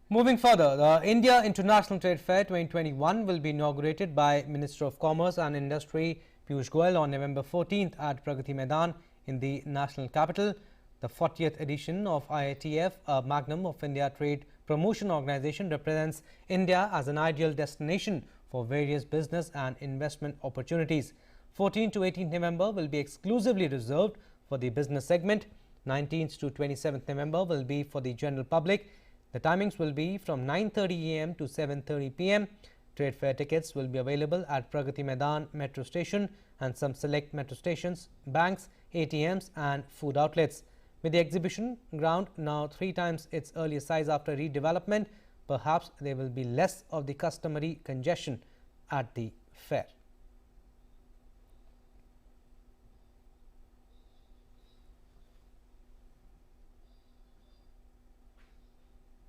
Moving further, the India International Trade Fair 2021 will be inaugurated by Minister of Commerce and Industry Piyush Goyal on November 14th at Pragati Maidan in the national capital. The 40th edition of IATF, a magnum of India Trade Promotion Organization, represents India as an ideal destination for various business and investment opportunities. 14 to 18th November will be exclusively reserved for the business segment. 19th to 27th November will be for the general public. The timings will be from 9:30 a.m. to 7:30 p.m. Trade fair tickets will be available at Pragati Maidan metro station and some select metro stations, banks, ATMs and food outlets. With the exhibition ground now 3 times its earlier size after redevelopment, perhaps there will be less of the customary congestion at the fair.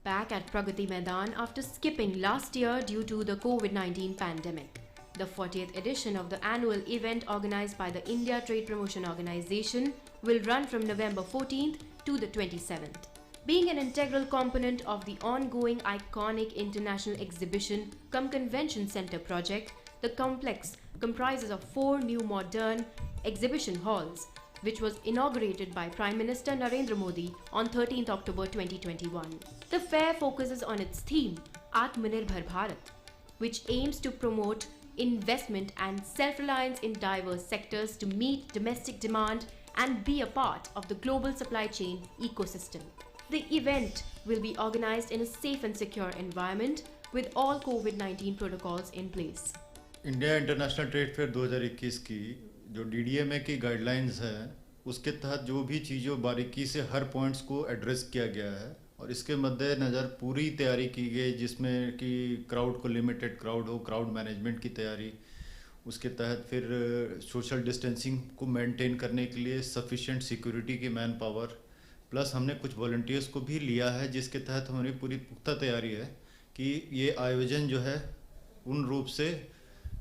Back at Pragati Maidan after skipping last year due to the COVID-19 pandemic. The 40th edition of the annual event organized by the India Trade Promotion Organization will run from November 14th to the 27th. Being an integral component of the ongoing iconic international exhibition cum convention center project, the complex comprises of 4 new modern exhibition halls, which was inaugurated by Prime Minister Narendra Modi on 13th October 2021. The fair focuses on its theme, Atmanirbhar Bharat, which aims to promote investment and self-reliance in diverse sectors to meet domestic demand and be a part of the global supply chain ecosystem. The event will be organized in a safe and secure environment with all COVID-19 protocols in place. India international trade fair 2021 की जो DDMA की guidelines है, उसके तहत जो भी चीज़ों बारीकी से हर पॉइंट्स को एड्रेस किया गया है और इसके मद्देनज़र पूरी तैयारी की गई, जिसमें कि क्राउड को लिमिटेड क्राउड हो, क्राउड मैनेजमेंट की तैयारी, उसके तहत फिर सोशल डिस्टेंसिंग को मेंटेन करने के लिए सफिशिएंट सिक्योरिटी की मैन पावर, प्लस हमने कुछ वॉलंटियर्स को भी लिया है, जिसके तहत हमारी पूरी पुख्ता तैयारी है कि ये आयोजन जो है उन रूप से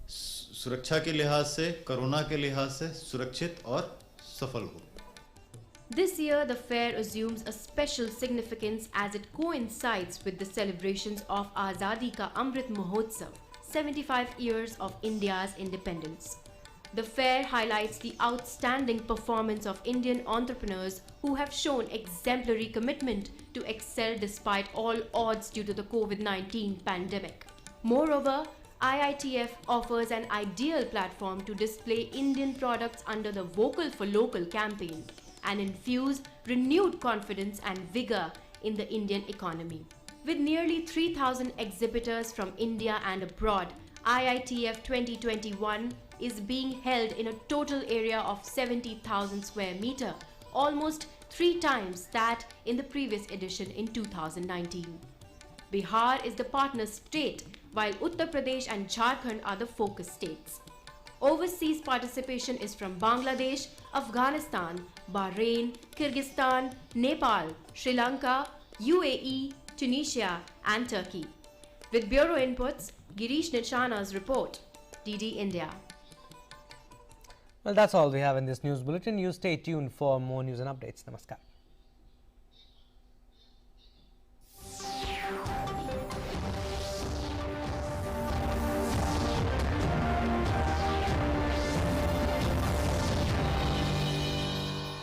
सुरक्षा के लिहाज से, कोरोना के लिहाज से सुरक्षित और सफल हो. This year, the fair assumes a special significance as it coincides with the celebrations of Azadi Ka Amrit Mahotsav, 75 years of India's independence. The fair highlights the outstanding performance of Indian entrepreneurs who have shown exemplary commitment to excel despite all odds due to the COVID-19 pandemic. Moreover, IITF offers an ideal platform to display Indian products under the Vocal for Local campaign and infuse renewed confidence and vigor in the Indian economy. With nearly 3,000 exhibitors from India and abroad, IITF 2021 is being held in a total area of 70,000 square meter, almost 3 times that in the previous edition in 2019. Bihar is the partner state, while Uttar Pradesh and Jharkhand are the focus states. Overseas participation is from Bangladesh, Afghanistan, Bahrain, Kyrgyzstan, Nepal, Sri Lanka, UAE, Tunisia and Turkey. With Bureau Inputs, Girish Nichana's report, DD India. Well, that's all we have in this news bulletin. You stay tuned for more news and updates. Namaskar.